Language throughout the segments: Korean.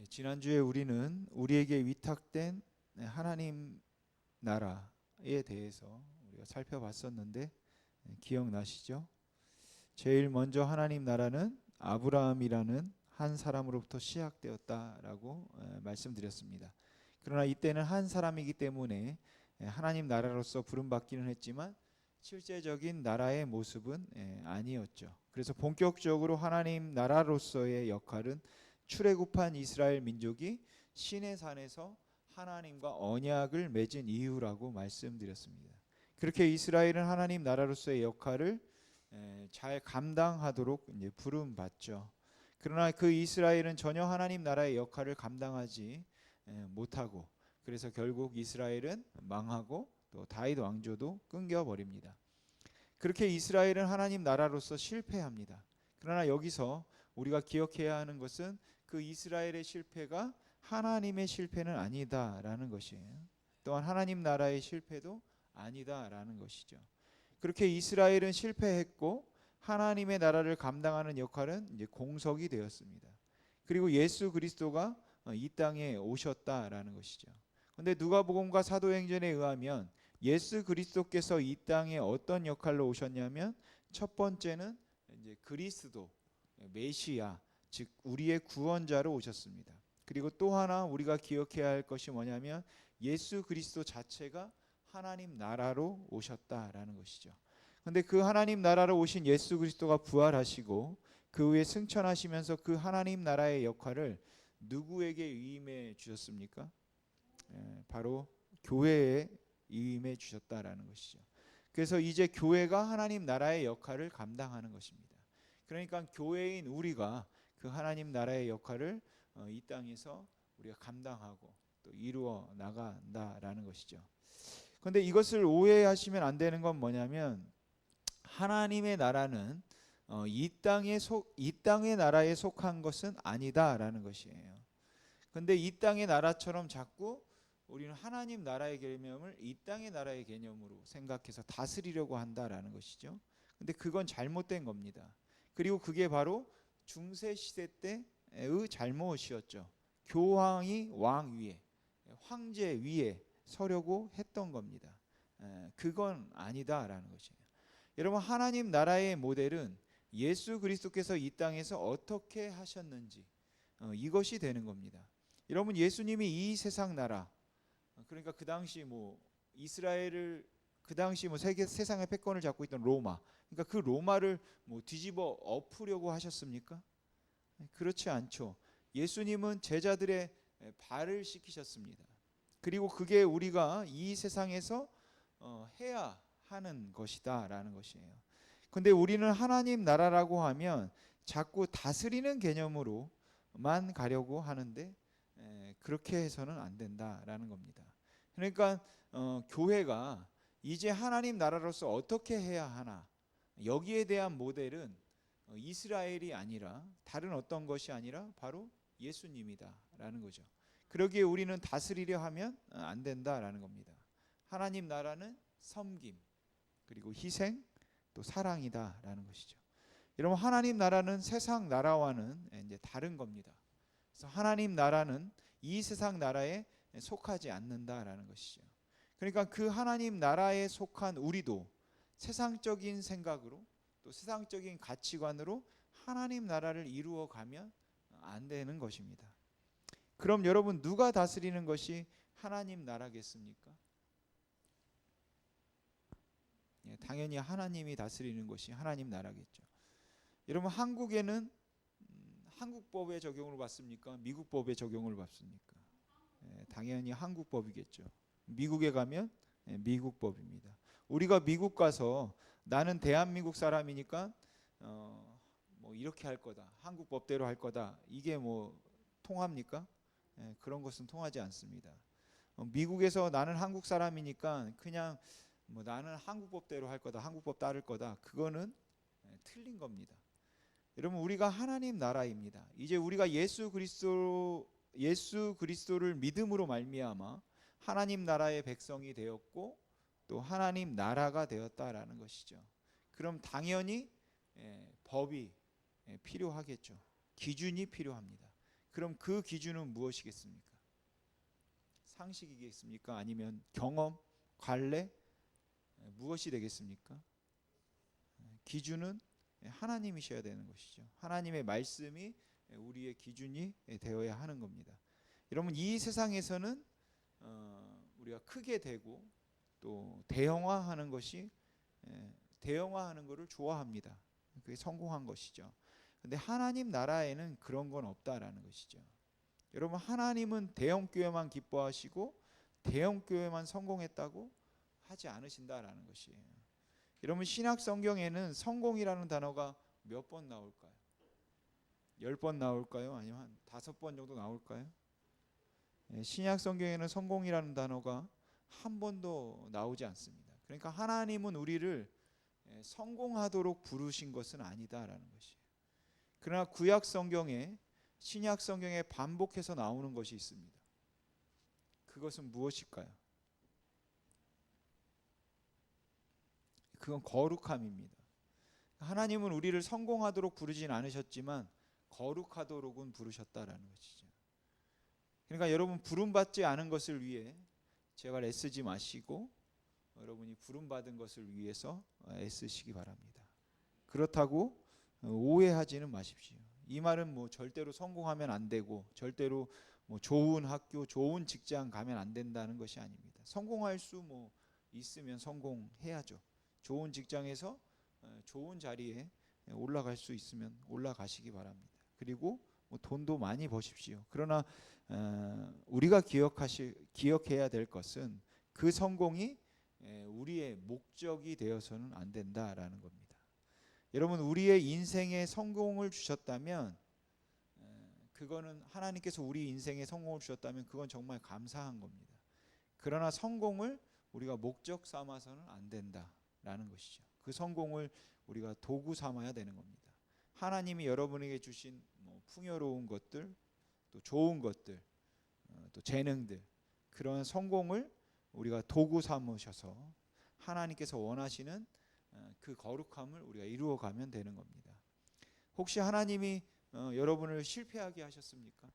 지난주에 우리는 우리에게 위탁된 하나님 나라에 대해서 우리가 살펴봤었는데 기억나시죠? 제일 먼저 하나님 나라는 아브라함이라는 한 사람으로부터 시작되었다라고 말씀드렸습니다. 그러나 이때는 한 사람이기 때문에 하나님 나라로서 부름받기는 했지만 실제적인 나라의 모습은 아니었죠. 그래서 본격적으로 하나님 나라로서의 역할은 출애굽한 이스라엘 민족이 시내산에서 하나님과 언약을 맺은 이후라고 말씀드렸습니다. 그렇게 이스라엘은 하나님 나라로서의 역할을 잘 감당하도록 이제 부름받죠. 그러나 그 이스라엘은 전혀 하나님 나라의 역할을 감당하지 못하고, 그래서 결국 이스라엘은 망하고 또 다윗 왕조도 끊겨버립니다. 그렇게 이스라엘은 하나님 나라로서 실패합니다. 그러나 여기서 우리가 기억해야 하는 것은 그 이스라엘의 실패가 하나님의 실패는 아니다라는 것이에요. 또한 하나님 나라의 실패도 아니다라는 것이죠. 그렇게 이스라엘은 실패했고 하나님의 나라를 감당하는 역할은 이제 공석이 되었습니다. 그리고 예수 그리스도가 이 땅에 오셨다라는 것이죠. 그런데 누가복음과 사도행전에 의하면 예수 그리스도께서 이 땅에 어떤 역할로 오셨냐면, 첫 번째는 이제 그리스도 메시아, 즉 우리의 구원자로 오셨습니다. 그리고 또 하나 우리가 기억해야 할 것이 뭐냐면 예수 그리스도 자체가 하나님 나라로 오셨다라는 것이죠. 그런데 그 하나님 나라로 오신 예수 그리스도가 부활하시고 그 후에 승천하시면서 그 하나님 나라의 역할을 누구에게 위임해 주셨습니까? 바로 교회에 위임해 주셨다라는 것이죠. 그래서 이제 교회가 하나님 나라의 역할을 감당하는 것입니다. 그러니까 교회인 우리가 그 하나님 나라의 역할을 이 땅에서 우리가 감당하고 또 이루어 나간다라는 것이죠. 그런데 이것을 오해하시면 안 되는 건 뭐냐면, 하나님의 나라는 이 땅의 나라에 속한 것은 아니다라는 것이에요. 그런데 이 땅의 나라처럼 자꾸 우리는 하나님 나라의 개념을 이 땅의 나라의 개념으로 생각해서 다스리려고 한다라는 것이죠. 근데 그건 잘못된 겁니다. 그리고 그게 바로 중세 시대 때의 잘못이었죠. 교황이 왕 위에, 황제 위에 서려고 했던 겁니다. 그건 아니다라는 것이에요. 여러분, 하나님 나라의 모델은 예수 그리스도께서 이 땅에서 어떻게 하셨는지 이것이 되는 겁니다. 여러분, 예수님이 이 세상 나라, 그러니까 그 당시 이스라엘을 그 당시 세상의 패권을 잡고 있던 로마, 그러니까 그 로마를 뒤집어 엎으려고 하셨습니까? 그렇지 않죠. 예수님은 제자들의 발을 씻기셨습니다. 그리고 그게 우리가 이 세상에서 해야 하는 것이다라는 것이에요. 근데 우리는 하나님 나라라고 하면 자꾸 다스리는 개념으로만 가려고 하는데 그렇게 해서는 안 된다라는 겁니다. 그러니까 교회가 이제 하나님 나라로서 어떻게 해야 하나, 여기에 대한 모델은 이스라엘이 아니라 다른 어떤 것이 아니라 바로 예수님이다라는 거죠. 그러기에 우리는 다스리려 하면 안 된다라는 겁니다. 하나님 나라는 섬김, 그리고 희생, 또 사랑이다라는 것이죠. 여러분, 하나님 나라는 세상 나라와는 이제 다른 겁니다. 그래서 하나님 나라는 이 세상 나라에 속하지 않는다라는 것이죠. 그러니까 그 하나님 나라에 속한 우리도 세상적인 생각으로 또 세상적인 가치관으로 하나님 나라를 이루어 가면 안 되는 것입니다. 그럼 여러분, 누가 다스리는 것이 하나님 나라겠습니까? 당연히 하나님이 다스리는 것이 하나님 나라겠죠. 여러분, 한국에는 한국 법의 적용을 받습니까? 미국 법의 적용을 받습니까? 당연히 한국 법이겠죠. 미국에 가면 미국 법입니다. 우리가 미국 가서 나는 대한민국 사람이니까 이렇게 할 거다, 한국 법대로 할 거다, 이게 통합니까? 그런 것은 통하지 않습니다. 미국에서 나는 한국 사람이니까 그냥 나는 한국 법대로 할 거다, 한국 법 따를 거다, 그거는 틀린 겁니다. 여러분, 우리가 하나님 나라입니다. 이제 우리가 예수 그리스도를 믿음으로 말미암아 하나님 나라의 백성이 되었고 또 하나님 나라가 되었다라는 것이죠. 그럼 당연히 법이 필요하겠죠. 기준이 필요합니다. 그럼 그 기준은 무엇이겠습니까? 상식이겠습니까? 아니면 경험, 관례, 무엇이 되겠습니까? 기준은 하나님이셔야 되는 것이죠. 하나님의 말씀이 우리의 기준이 되어야 하는 겁니다. 여러분, 이 세상에서는 우리가 크게 되고 또 대형화하는 것이 대형화하는 것을 좋아합니다. 그게 성공한 것이죠. 근데 하나님 나라에는 그런 건 없다라는 것이죠. 여러분, 하나님은 대형 교회만 기뻐하시고 대형 교회만 성공했다고 하지 않으신다라는 것이에요. 여러분, 신약 성경에는 성공이라는 단어가 몇 번 나올까요? 10번 나올까요? 아니면 한 5번 정도 나올까요? 신약 성경에는 성공이라는 단어가 한 번도 나오지 않습니다. 그러니까 하나님은 우리를 성공하도록 부르신 것은 아니다라는 것이에요. 그러나 구약 성경에, 신약 성경에 반복해서 나오는 것이 있습니다. 그것은 무엇일까요? 그건 거룩함입니다. 하나님은 우리를 성공하도록 부르진 않으셨지만 거룩하도록은 부르셨다라는 것이죠. 그러니까 여러분, 부름받지 않은 것을 위해 제발 애쓰지 마시고 여러분이 부름받은 것을 위해서 애쓰시기 바랍니다. 그렇다고 오해하지는 마십시오. 이 말은 뭐 절대로 성공하면 안 되고 절대로 뭐 좋은 학교, 좋은 직장 가면 안 된다는 것이 아닙니다. 성공할 수 뭐 있으면 성공해야죠. 좋은 직장에서 좋은 자리에 올라갈 수 있으면 올라가시기 바랍니다. 그리고 뭐 돈도 많이 버십시오. 그러나 우리가 기억해야 될 것은 그 성공이 우리의 목적이 되어서는 안 된다라는 겁니다. 여러분, 우리의 인생에 성공을 주셨다면 그거는 하나님께서 우리 인생에 성공을 주셨다면 그건 정말 감사한 겁니다. 그러나 성공을 우리가 목적 삼아서는 안 된다라는 것이죠. 그 성공을 우리가 도구 삼아야 되는 겁니다. 하나님이 여러분에게 주신 뭐 풍요로운 것들, 또 좋은 것들, 또 재능들, 그런 성공을 우리가 도구 삼으셔서 하나님께서 원하시는 그 거룩함을 우리가 이루어가면 되는 겁니다. 혹시 하나님이 여러분을 실패하게 하셨습니까?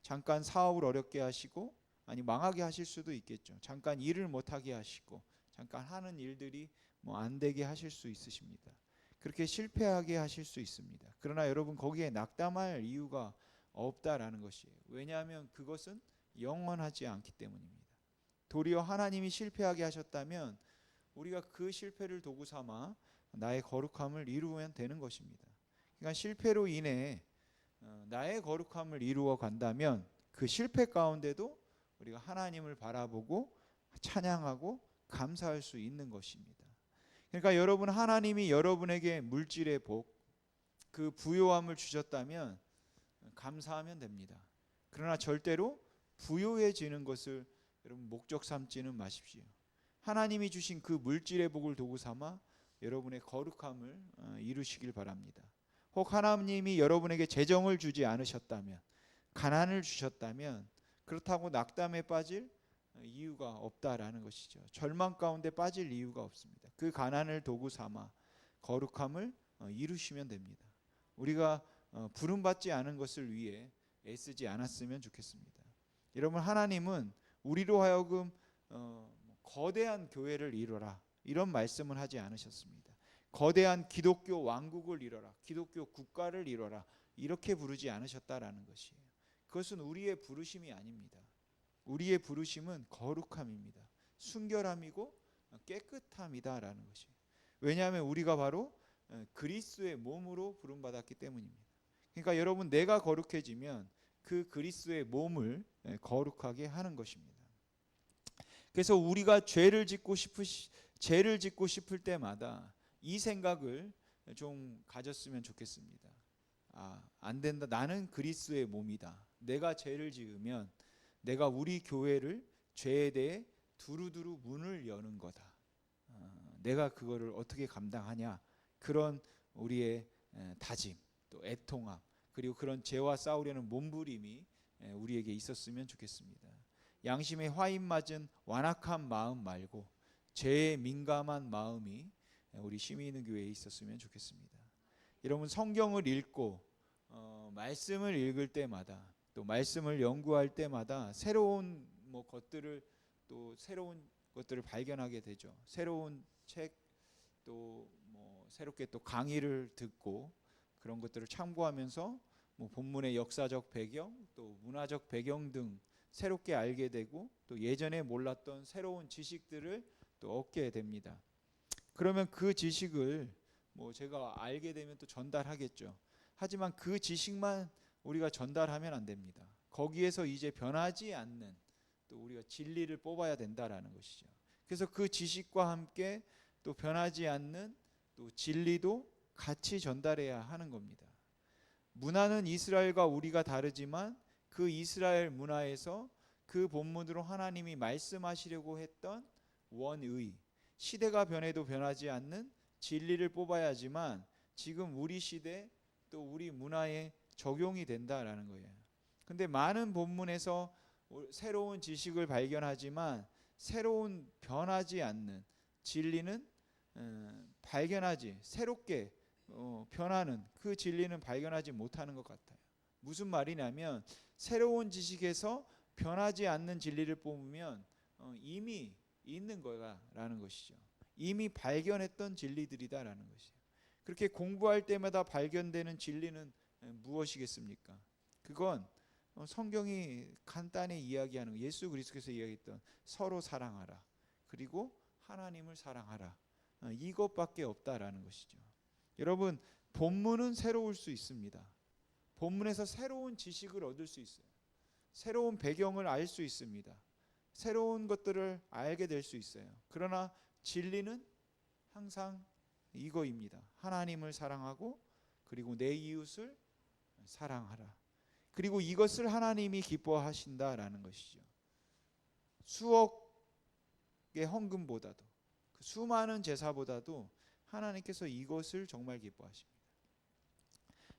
잠깐 사업을 어렵게 하시고, 아니 망하게 하실 수도 있겠죠. 잠깐 일을 못하게 하시고, 잠깐 하는 일들이 뭐 안 되게 하실 수 있으십니다. 그렇게 실패하게 하실 수 있습니다. 그러나 여러분, 거기에 낙담할 이유가 없다라는 것이에요. 왜냐하면 그것은 영원하지 않기 때문입니다. 도리어 하나님이 실패하게 하셨다면 우리가 그 실패를 도구 삼아 나의 거룩함을 이루면 되는 것입니다. 그러니까 실패로 인해 나의 거룩함을 이루어 간다면 그 실패 가운데도 우리가 하나님을 바라보고 찬양하고 감사할 수 있는 것입니다. 그러니까 여러분, 하나님이 여러분에게 물질의 복, 그 부요함을 주셨다면 감사하면 됩니다. 그러나 절대로 부요해지는 것을 여러분 목적 삼지는 마십시오. 하나님이 주신 그 물질의 복을 도구 삼아 여러분의 거룩함을 이루시길 바랍니다. 혹 하나님이 여러분에게 재정을 주지 않으셨다면, 가난을 주셨다면 그렇다고 낙담에 빠질 이유가 없다라는 것이죠. 절망 가운데 빠질 이유가 없습니다. 그 가난을 도구 삼아 거룩함을 이루시면 됩니다. 우리가 부름받지 않은 것을 위해 애쓰지 않았으면 좋겠습니다. 여러분, 하나님은 우리로 하여금 거대한 교회를 이뤄라 이런 말씀을 하지 않으셨습니다. 거대한 기독교 왕국을 이뤄라, 기독교 국가를 이뤄라 이렇게 부르지 않으셨다라는 것이에요. 그것은 우리의 부르심이 아닙니다. 우리의 부르심은 거룩함입니다. 순결함이고 깨끗함이다라는 것이에요. 왜냐하면 우리가 바로 그리스도의 몸으로 부름받았기 때문입니다. 그러니까 여러분, 내가 거룩해지면 그 그리스도의 몸을 거룩하게 하는 것입니다. 그래서 우리가 죄를 짓고 싶을 때마다 이 생각을 좀 가졌으면 좋겠습니다. 안 된다. 나는 그리스도의 몸이다. 내가 죄를 지으면 내가 우리 교회를 죄에 대해 두루두루 문을 여는 거다. 내가 그거를 어떻게 감당하냐. 그런 우리의 다짐, 또 애통함, 그리고 그런 죄와 싸우려는 몸부림이 우리에게 있었으면 좋겠습니다. 양심에 화인 맞은 완악한 마음 말고 죄에 민감한 마음이 우리 심히 있는 교회에 있었으면 좋겠습니다. 여러분, 성경을 읽고 말씀을 읽을 때마다 또 말씀을 연구할 때마다 새로운 새로운 것들을 발견하게 되죠. 새로운 책 또 새롭게 또 강의를 듣고 그런 것들을 참고하면서 본문의 역사적 배경 또 문화적 배경 등 새롭게 알게 되고 또 예전에 몰랐던 새로운 지식들을 또 얻게 됩니다. 그러면 그 지식을 제가 알게 되면 또 전달하겠죠. 하지만 그 지식만 우리가 전달하면 안 됩니다. 거기에서 이제 변하지 않는 또 우리가 진리를 뽑아야 된다라는 것이죠. 그래서 그 지식과 함께 또 변하지 않는 또 진리도 같이 전달해야 하는 겁니다. 문화는 이스라엘과 우리가 다르지만 그 이스라엘 문화에서 그 본문으로 하나님이 말씀하시려고 했던 원의, 시대가 변해도 변하지 않는 진리를 뽑아야지만 지금 우리 시대 또 우리 문화에 적용이 된다라는 거예요. 근데 많은 본문에서 새로운 지식을 발견하지만 새로운 변하지 않는 진리는 새롭게 변하는 그 진리는 발견하지 못하는 것 같아요. 무슨 말이냐면 새로운 지식에서 변하지 않는 진리를 뽑으면 이미 있는 거라는 것이죠. 이미 발견했던 진리들이다라는 것이에요. 그렇게 공부할 때마다 발견되는 진리는 무엇이겠습니까? 그건 성경이 간단히 이야기하는 예수 그리스도께서 이야기했던 서로 사랑하라 그리고 하나님을 사랑하라 이것밖에 없다라는 것이죠. 여러분 본문은 새로울 수 있습니다. 본문에서 새로운 지식을 얻을 수 있어요. 새로운 배경을 알 수 있습니다. 새로운 것들을 알게 될 수 있어요. 그러나 진리는 항상 이거입니다. 하나님을 사랑하고 그리고 내 이웃을 사랑하라. 그리고 이것을 하나님이 기뻐하신다라는 것이죠. 수억의 헌금보다도 그 수많은 제사보다도 하나님께서 이것을 정말 기뻐하십니다.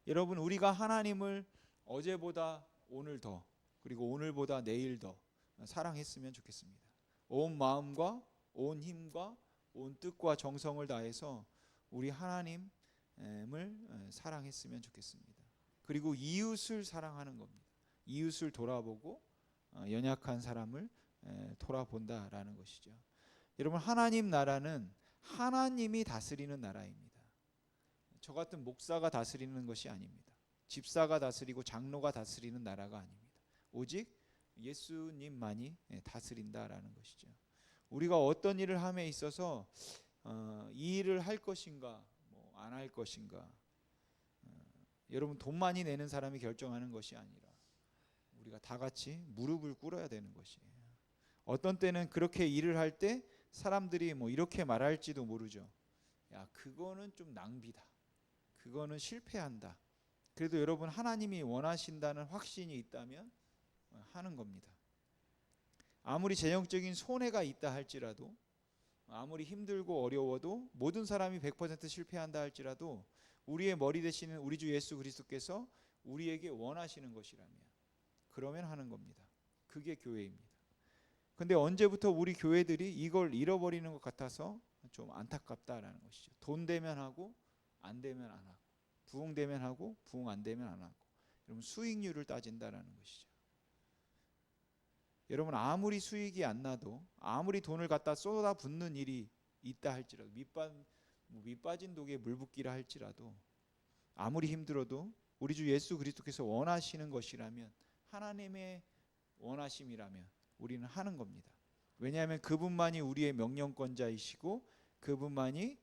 여러분 우리가 하나님을 어제보다 오늘 더 그리고 오늘보다 내일 더 사랑했으면 좋겠습니다. 온 마음과 온 힘과 온 뜻과 정성을 다해서 우리 하나님을 사랑했으면 좋겠습니다. 그리고 이웃을 사랑하는 겁니다. 이웃을 돌아보고 연약한 사람을 돌아본다라는 것이죠. 여러분 하나님 나라는 하나님이 다스리는 나라입니다. 저 같은 목사가 다스리는 것이 아닙니다. 집사가 다스리고 장로가 다스리는 나라가 아닙니다. 오직 예수님만이 다스린다라는 것이죠. 우리가 어떤 일을 함에 있어서 이 일을 할 것인가 안 할 것인가 여러분 돈 많이 내는 사람이 결정하는 것이 아니라 우리가 다 같이 무릎을 꿇어야 되는 것이에요. 어떤 때는 그렇게 일을 할 때 사람들이 이렇게 말할지도 모르죠. 야 그거는 좀 낭비다. 그거는 실패한다. 그래도 여러분 하나님이 원하신다는 확신이 있다면 하는 겁니다. 아무리 재정적인 손해가 있다 할지라도 아무리 힘들고 어려워도 모든 사람이 100% 실패한다 할지라도 우리의 머리 되시는 우리 주 예수 그리스도께서 우리에게 원하시는 것이라면 그러면 하는 겁니다. 그게 교회입니다. 근데 언제부터 우리 교회들이 이걸 잃어버리는 것 같아서 좀 안타깝다라는 것이죠. 돈 되면 하고 안 되면 안 하고 부흥 되면 하고 부흥 안 되면 안 하고 여러분 수익률을 따진다라는 것이죠. 여러분 아무리 수익이 안 나도 아무리 돈을 갖다 쏟아붓는 일이 있다 할지라도 밑 빠진 독에 물 붓기라 할지라도 아무리 힘들어도 우리 주 예수 그리스도께서 원하시는 것이라면 하나님의 원하심이라면 우리는 하는 겁니다. 왜냐하면 그분만이 우리의 명령권자이시고 그분만이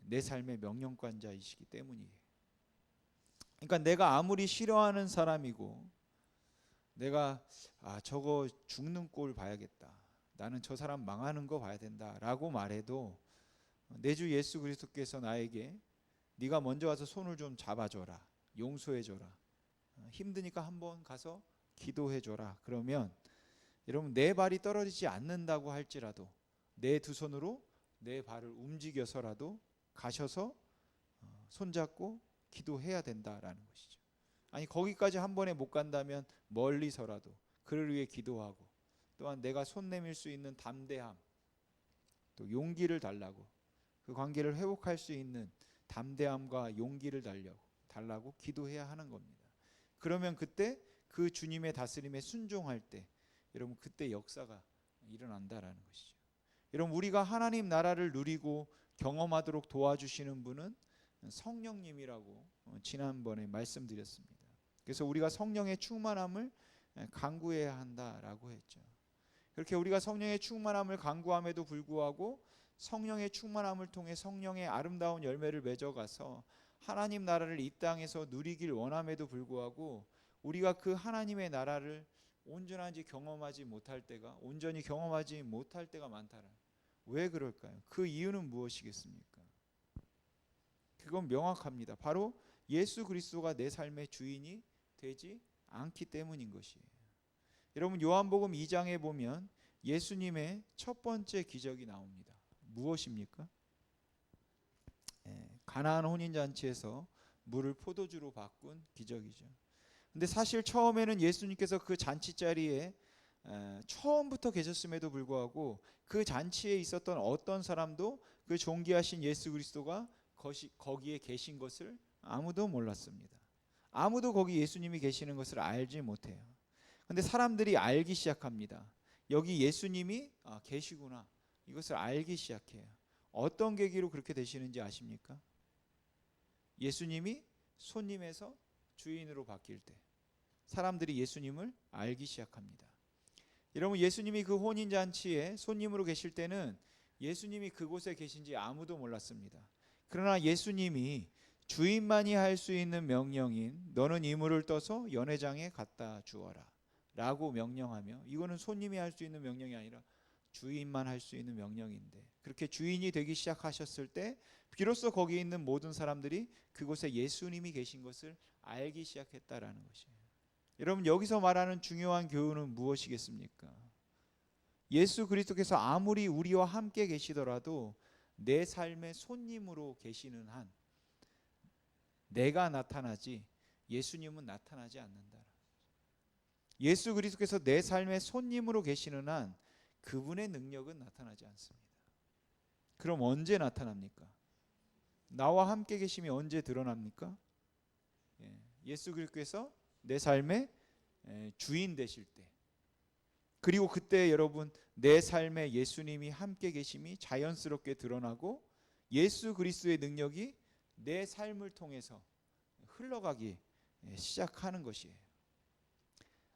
내 삶의 명령권자이시기 때문이에요. 그러니까 내가 아무리 싫어하는 사람이고 내가 저거 죽는 꼴 봐야겠다. 나는 저 사람 망하는 거 봐야 된다라고 말해도 내 주 예수 그리스도께서 나에게 네가 먼저 와서 손을 좀 잡아줘라. 용서해줘라. 힘드니까 한번 가서 기도해줘라. 그러면 여러분 내 발이 떨어지지 않는다고 할지라도 내 두 손으로 내 발을 움직여서라도 가셔서 손잡고 기도해야 된다라는 것이죠. 아니 거기까지 한 번에 못 간다면 멀리서라도 그를 위해 기도하고 또한 내가 손 내밀 수 있는 담대함 또 용기를 달라고 그 관계를 회복할 수 있는 담대함과 용기를 달라고 기도해야 하는 겁니다. 그러면 그때 그 주님의 다스림에 순종할 때 여러분 그때 역사가 일어난다라는 것이죠. 여러분 우리가 하나님 나라를 누리고 경험하도록 도와주시는 분은 성령님이라고 지난번에 말씀드렸습니다. 그래서 우리가 성령의 충만함을 간구해야 한다라고 했죠. 그렇게 우리가 성령의 충만함을 간구함에도 불구하고 성령의 충만함을 통해 성령의 아름다운 열매를 맺어가서 하나님 나라를 이 땅에서 누리길 원함에도 불구하고 우리가 그 하나님의 나라를 온전히 경험하지 못할 때가 많다라. 왜 그럴까요? 그 이유는 무엇이겠습니까? 그건 명확합니다. 바로 예수 그리스도가 내 삶의 주인이 되지 않기 때문인 것이에요. 여러분 요한복음 2장에 보면 예수님의 첫 번째 기적이 나옵니다. 무엇입니까? 가나안 혼인잔치에서 물을 포도주로 바꾼 기적이죠. 근데 사실 처음에는 예수님께서 그 잔치 자리에 처음부터 계셨음에도 불구하고 그 잔치에 있었던 어떤 사람도 그 존귀하신 예수 그리스도가 거기에 계신 것을 아무도 몰랐습니다. 아무도 거기 예수님이 계시는 것을 알지 못해요. 근데 사람들이 알기 시작합니다. 여기 예수님이 계시구나. 이것을 알기 시작해요. 어떤 계기로 그렇게 되시는지 아십니까? 예수님이 손님에서 주인으로 바뀔 때 사람들이 예수님을 알기 시작합니다. 여러분 예수님이 그 혼인잔치에 손님으로 계실 때는 예수님이 그곳에 계신지 아무도 몰랐습니다. 그러나 예수님이 주인만이 할 수 있는 명령인 너는 이물을 떠서 연회장에 갖다 주어라 라고 명령하며, 이거는 손님이 할 수 있는 명령이 아니라 주인만 할 수 있는 명령인데, 그렇게 주인이 되기 시작하셨을 때 비로소 거기 있는 모든 사람들이 그곳에 예수님이 계신 것을 알기 시작했다라는 것이에요. 여러분 여기서 말하는 중요한 교훈은 무엇이겠습니까? 예수 그리스도께서 아무리 우리와 함께 계시더라도 내 삶의 손님으로 계시는 한 내가 나타나지 예수님은 나타나지 않는다. 예수 그리스도께서 내 삶의 손님으로 계시는 한 그분의 능력은 나타나지 않습니다. 그럼 언제 나타납니까? 나와 함께 계심이 언제 드러납니까? 예수 그리스도께서 내 삶의 주인 되실 때, 그리고 그때 여러분 내 삶에 예수님이 함께 계심이 자연스럽게 드러나고 예수 그리스도의 능력이 내 삶을 통해서 흘러가기 시작하는 것이에요.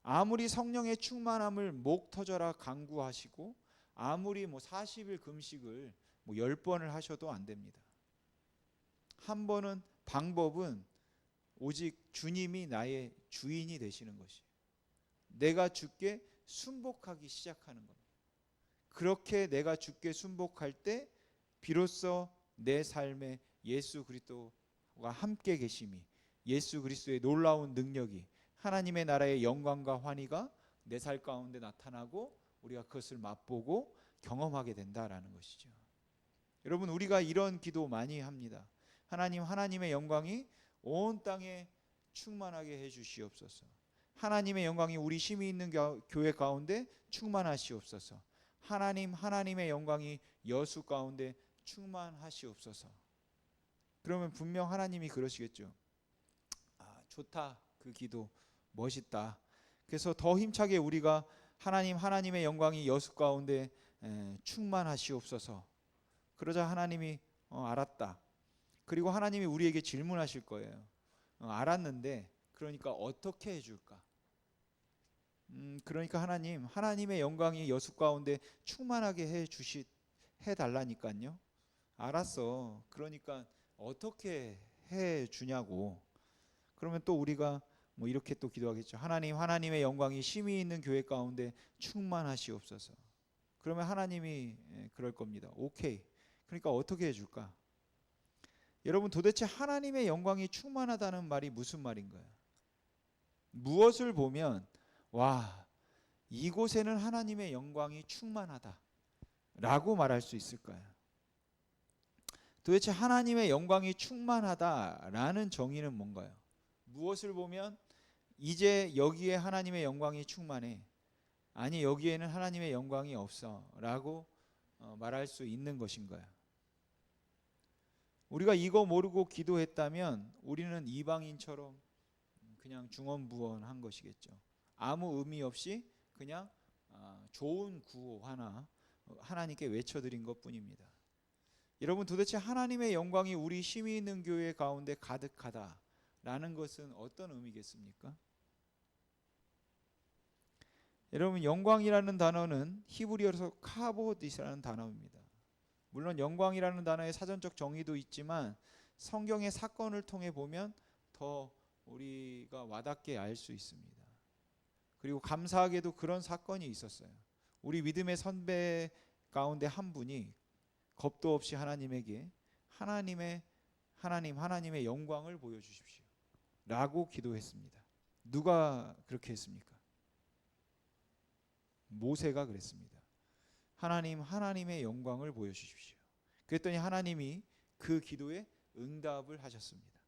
아무리 성령의 충만함을 목 터져라 간구하시고 아무리 40일 금식을 10번을 하셔도 안 됩니다. 한 번은 방법은 오직 주님이 나의 주인이 되시는 것이에요. 내가 주께 순복하기 시작하는 겁니다. 그렇게 내가 주께 순복할 때 비로소 내 삶에 예수 그리스도가 함께 계심이, 예수 그리스도의 놀라운 능력이, 하나님의 나라의 영광과 환희가 내 삶 가운데 나타나고 우리가 그것을 맛보고 경험하게 된다라는 것이죠. 여러분 우리가 이런 기도 많이 합니다. 하나님, 하나님의 영광이 온 땅에 충만하게 해 주시옵소서. 하나님의 영광이 우리 힘이 있는 교회 가운데 충만하시옵소서. 하나님, 하나님의 영광이 여수 가운데 충만하시옵소서. 그러면 분명 하나님이 그러시겠죠. 좋다, 그 기도 멋있다. 그래서 더 힘차게 우리가 하나님, 하나님의 영광이 여수 가운데 충만하시옵소서. 그러자 하나님이 알았다. 그리고 하나님이 우리에게 질문하실 거예요. 알았는데 그러니까 어떻게 해줄까? 그러니까 하나님, 하나님의 영광이 여수 가운데 충만하게 해달라니까요. 알았어. 그러니까 어떻게 해주냐고. 그러면 또 우리가 이렇게 또 기도하겠죠. 하나님, 하나님의 영광이 심히 있는 교회 가운데 충만하시옵소서. 그러면 하나님이 그럴 겁니다. 오케이. 그러니까 어떻게 해줄까? 여러분 도대체 하나님의 영광이 충만하다는 말이 무슨 말인가요? 무엇을 보면 와, 이곳에는 하나님의 영광이 충만하다 라고 말할 수 있을까요? 도대체 하나님의 영광이 충만하다라는 정의는 뭔가요? 무엇을 보면 이제 여기에 하나님의 영광이 충만해, 아니 여기에는 하나님의 영광이 없어 라고 말할 수 있는 것인가요? 우리가 이거 모르고 기도했다면 우리는 이방인처럼 그냥 중언부언한 것이겠죠. 아무 의미 없이 그냥 좋은 구호 하나 하나님께 외쳐드린 것뿐입니다. 여러분, 도대체 하나님의 영광이 우리 힘이 있는 교회 가운데 가득하다라는 것은 어떤 의미겠습니까? 여러분, 영광이라는 단어는 히브리어로 카보디스라는 단어입니다. 물론 영광이라는 단어의 사전적 정의도 있지만 성경의 사건을 통해 보면 더 우리가 와닿게 알 수 있습니다. 그리고 감사하게도 그런 사건이 있었어요. 우리 믿음의 선배 가운데 한 분이 겁도 없이 하나님에게 하나님의 영광을 보여주십시오 라고 기도했습니다. 누가 그렇게 했습니까? 모세가 그랬습니다. 하나님의 영광을 보여주십시오. 그랬더니 하나님이 그 기도에 응답을 하셨습니다.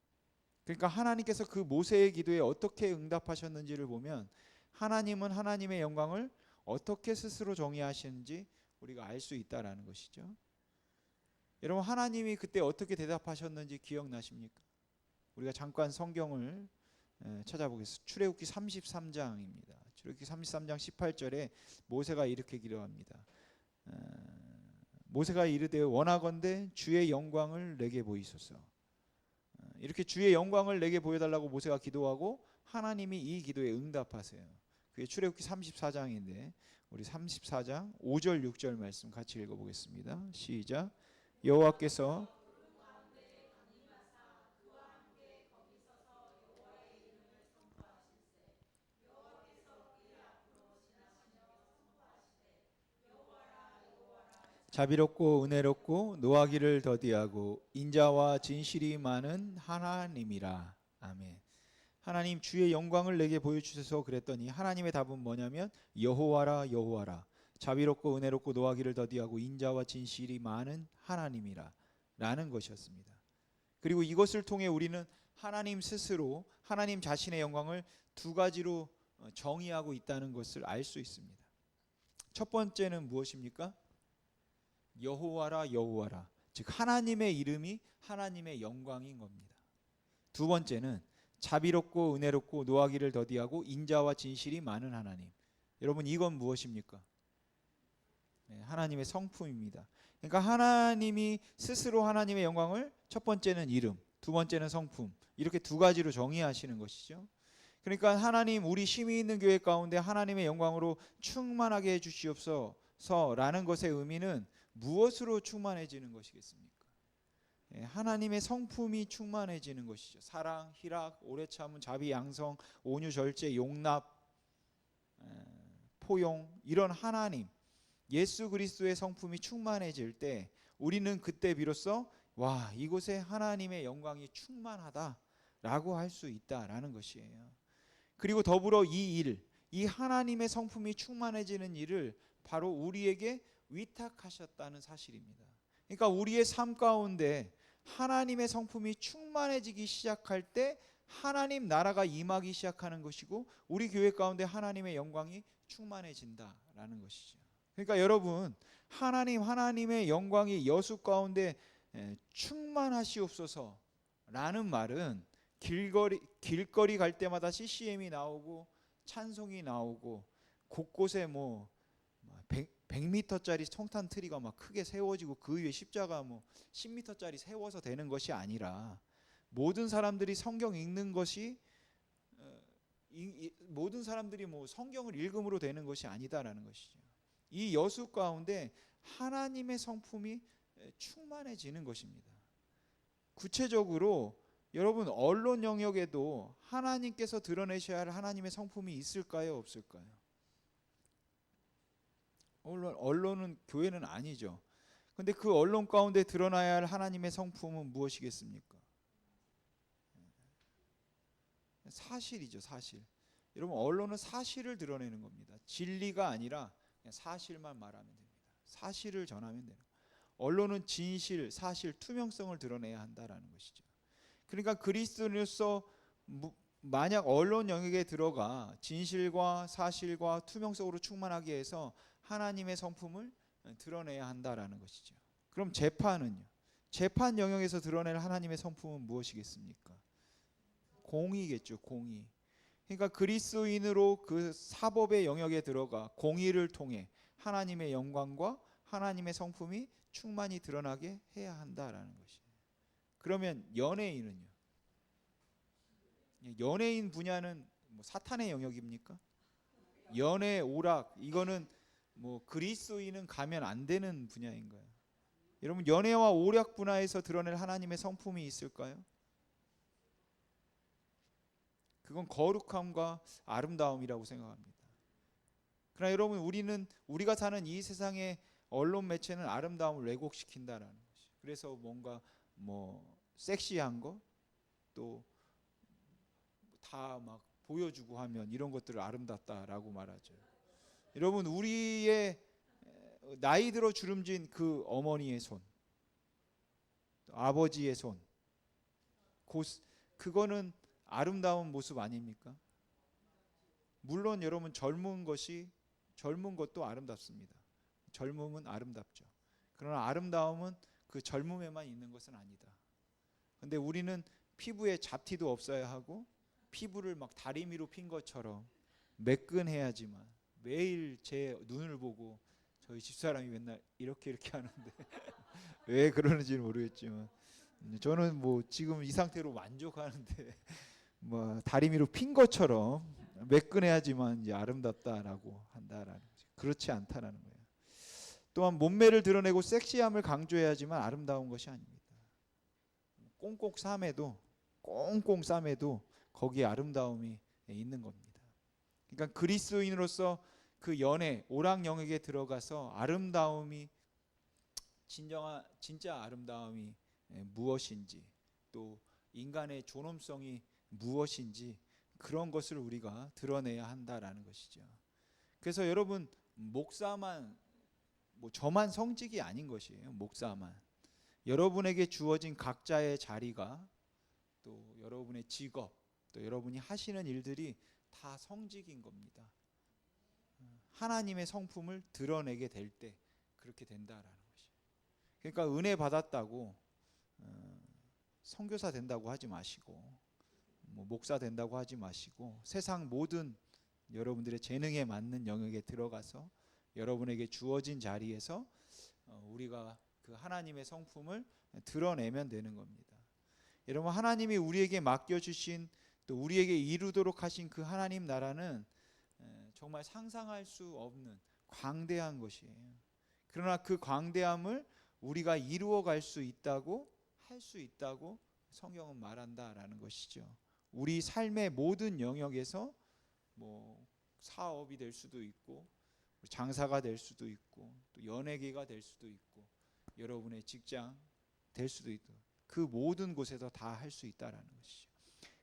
그러니까 하나님께서 그 모세의 기도에 어떻게 응답하셨는지를 보면 하나님은 하나님의 영광을 어떻게 스스로 정의하시는지 우리가 알 수 있다라는 것이죠. 여러분, 하나님이 그때 어떻게 대답하셨는지 기억나십니까? 우리가 잠깐 성경을 찾아보겠습니다. 출애굽기 33장입니다. 출애굽기 33장 18절에 모세가 이렇게 기도합니다. 모세가 이르되 원하건대 주의 영광을 내게 보이소서. 이렇게 주의 영광을 내게 보여달라고 모세가 기도하고 하나님이 이 기도에 응답하세요. 그게 출애굽기 34장인데 우리 34장 5절 6절 말씀 같이 읽어보겠습니다. 시작. 여호와께서 자비롭고 은혜롭고 노하기를 더디하고 인자와 진실이 많은 하나님이라. 아멘. 하나님 주의 영광을 내게 보여주셔서 그랬더니 하나님의 답은 뭐냐면 여호와라 여호와라 자비롭고 은혜롭고 노하기를 더디하고 인자와 진실이 많은 하나님이라 라는 것이었습니다. 그리고 이것을 통해 우리는 하나님 스스로 하나님 자신의 영광을 두 가지로 정의하고 있다는 것을 알 수 있습니다. 첫 번째는 무엇입니까? 여호와라 여호와라, 즉 하나님의 이름이 하나님의 영광인 겁니다. 두 번째는 자비롭고 은혜롭고 노하기를 더디하고 인자와 진실이 많은 하나님. 여러분, 이건 무엇입니까? 하나님의 성품입니다. 그러니까 하나님이 스스로 하나님의 영광을 첫 번째는 이름, 두 번째는 성품, 이렇게 두 가지로 정의하시는 것이죠. 그러니까 하나님, 우리 힘이 있는 교회 가운데 하나님의 영광으로 충만하게 해주시옵소서라는 것의 의미는 무엇으로 충만해지는 것이겠습니까? 하나님의 성품이 충만해지는 것이죠. 사랑, 희락, 오래 참음, 자비, 양성, 온유, 절제, 용납, 포용, 이런 하나님 예수 그리스도의 성품이 충만해질 때 우리는 그때 비로소 와, 이곳에 하나님의 영광이 충만하다라고 할 수 있다라는 것이에요. 그리고 더불어 이 하나님의 성품이 충만해지는 일을 바로 우리에게 위탁하셨다는 사실입니다. 그러니까 우리의 삶 가운데 하나님의 성품이 충만해지기 시작할 때 하나님 나라가 임하기 시작하는 것이고 우리 교회 가운데 하나님의 영광이 충만해진다라는 것이죠. 그러니까 여러분, 하나님의 영광이 여수 가운데 충만하시옵소서라는 말은 길거리 갈 때마다 CCM이 나오고 찬송이 나오고 곳곳에 100m짜리 성탄 트리가 막 크게 세워지고 그 위에 십자가 10m짜리 세워서 되는 것이 아니라 모든 사람들이 성경 읽는 것이 모든 사람들이 성경을 읽음으로 되는 것이 아니다라는 것이죠. 이 여수 가운데 하나님의 성품이 충만해지는 것입니다. 구체적으로 여러분, 언론 영역에도 하나님께서 드러내셔야 할 하나님의 성품이 있을까요, 없을까요? 언론은 교회는 아니죠. 근데 그 언론 가운데 드러나야 할 하나님의 성품은 무엇이겠습니까? 사실이죠, 사실. 여러분, 언론은 사실을 드러내는 겁니다. 진리가 아니라 그냥 사실만 말하면 됩니다. 사실을 전하면 되는 거예요. 언론은 진실, 사실, 투명성을 드러내야 한다라는 것이죠. 그러니까 그리스도인으로서 만약 언론 영역에 들어가 진실과 사실과 투명성으로 충만하게 해서 하나님의 성품을 드러내야 한다라는 것이죠. 그럼 재판은요? 재판 영역에서 드러낼 하나님의 성품은 무엇이겠습니까? 공의겠죠, 공의. 그러니까 그리스도인으로 그 사법의 영역에 들어가 공의를 통해 하나님의 영광과 하나님의 성품이 충만히 드러나게 해야 한다라는 것이에요. 그러면 연예인은요? 연예인 분야는 뭐 사탄의 영역입니까? 연애, 오락, 이거는 뭐 그리스도인은 가면 안 되는 분야인 거예요. 여러분, 연애와 오락 분야에서 드러낼 하나님의 성품이 있을까요? 그건 거룩함과 아름다움이라고 생각합니다. 그러나 여러분, 우리가 사는 이 세상의 언론 매체는 아름다움을 왜곡시킨다라는 것이. 그래서 뭔가 뭐 섹시한 거 또 다 막 보여주고 하면 이런 것들을 아름답다라고 말하죠. 여러분, 우리의 나이 들어 주름진 그 어머니의 손, 아버지의 손, 그거는 아름다운 모습 아닙니까? 물론 여러분, 젊은 것도 아름답습니다. 젊음은 아름답죠. 그러나 아름다움은 그 젊음에만 있는 것은 아니다. 근데 우리는 피부에 잡티도 없어야 하고 피부를 막 다리미로 핀 것처럼 매끈해야지만, 매일 제 눈을 보고 저희 집사람이 맨날 이렇게 하는데 왜 그러는지는 모르겠지만 저는 뭐 지금 이 상태로 만족하는데 뭐 다리미로 핀 것처럼 매끈해야지만 이제 아름답다라고 한다라는 거죠. 그렇지 않다라는 거예요. 또한 몸매를 드러내고 섹시함을 강조해야지만 아름다운 것이 아닙니다. 꽁꽁 싸매도 거기에 아름다움이 있는 겁니다. 그러니까 그리스도인으로서 그 연애, 오락 영역에 들어가서 아름다움이 진짜 아름다움이 무엇인지, 또 인간의 존엄성이 무엇인지, 그런 것을 우리가 드러내야 한다라는 것이죠. 그래서 여러분, 목사만 저만 성직이 아닌 것이에요. 목사만. 여러분에게 주어진 각자의 자리가, 또 여러분의 직업, 또 여러분이 하시는 일들이 다 성직인 겁니다. 하나님의 성품을 드러내게 될 때 그렇게 된다라는 것이에요. 그러니까 은혜 받았다고 선교사 된다고 하지 마시고, 뭐 목사 된다고 하지 마시고, 세상 모든 여러분들의 재능에 맞는 영역에 들어가서 여러분에게 주어진 자리에서 우리가 그 하나님의 성품을 드러내면 되는 겁니다. 여러분, 하나님이 우리에게 맡겨주신, 또 우리에게 이루도록 하신 그 하나님 나라는 정말 상상할 수 없는 광대한 것이에요. 그러나 그 광대함을 우리가 이루어갈 수 있다고, 할 수 있다고 성경은 말한다라는 것이죠. 우리 삶의 모든 영역에서 뭐 사업이 될 수도 있고, 장사가 될 수도 있고, 또 연예계가 될 수도 있고, 여러분의 직장 될 수도 있고, 그 모든 곳에서 다 할 수 있다라는 것이죠.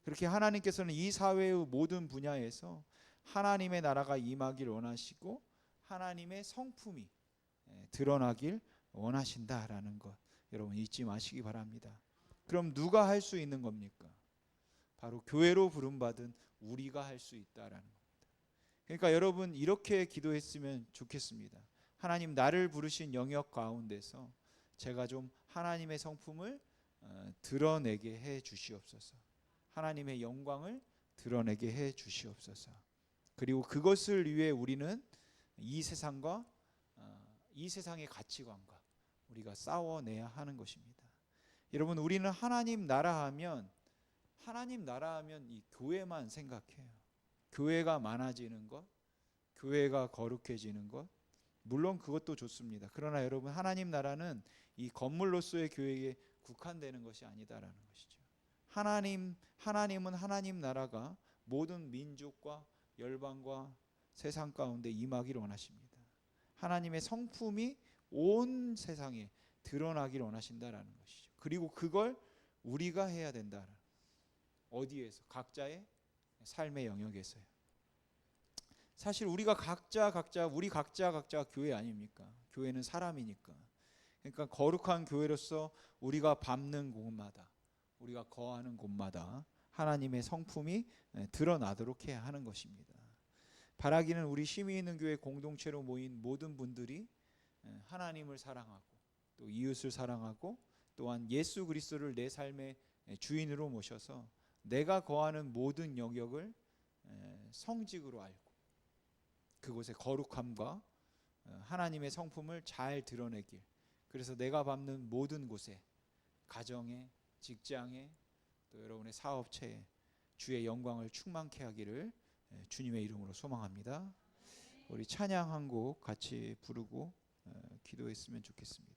그렇게 하나님께서는 이 사회의 모든 분야에서 하나님의 나라가 임하길 원하시고 하나님의 성품이 드러나길 원하신다라는 것, 여러분 잊지 마시기 바랍니다. 그럼 누가 할 수 있는 겁니까? 바로 교회로 부름받은 우리가 할 수 있다라는 겁니다. 그러니까 여러분, 이렇게 기도했으면 좋겠습니다. 하나님, 나를 부르신 영역 가운데서 제가 좀 하나님의 성품을 드러내게 해 주시옵소서. 하나님의 영광을 드러내게 해 주시옵소서. 그리고 그것을 위해 우리는 이 세상의 가치관과 우리가 싸워내야 하는 것입니다. 여러분, 우리는 하나님 나라 하면 이 교회만 생각해요. 교회가 많아지는 것, 교회가 거룩해지는 것, 물론 그것도 좋습니다. 그러나 여러분, 하나님 나라는 이 건물로서의 교회에 국한되는 것이 아니다라는 것이죠. 하나님은 하나님 나라가 모든 민족과 열방과 세상 가운데 임하기를 원하십니다. 하나님의 성품이 온 세상에 드러나기를 원하신다라는 것이죠. 그리고 그걸 우리가 해야 된다. 어디에서? 각자의 삶의 영역에서요. 사실 우리 각자 교회 아닙니까? 교회는 사람이니까. 그러니까 거룩한 교회로서 우리가 밟는 곳마다, 우리가 거하는 곳마다 하나님의 성품이 드러나도록 해야 하는 것입니다. 바라기는 우리 힘이 있는 교회 공동체로 모인 모든 분들이 하나님을 사랑하고, 또 이웃을 사랑하고, 또한 예수 그리스도를 내 삶의 주인으로 모셔서 내가 거하는 모든 영역을 성직으로 알고 그곳의 거룩함과 하나님의 성품을 잘 드러내길, 그래서 내가 밟는 모든 곳에, 가정에, 직장에, 또 여러분의 사업체에 주의 영광을 충만케 하기를 주님의 이름으로 소망합니다. 우리 찬양 한 곡 같이 부르고 기도했으면 좋겠습니다.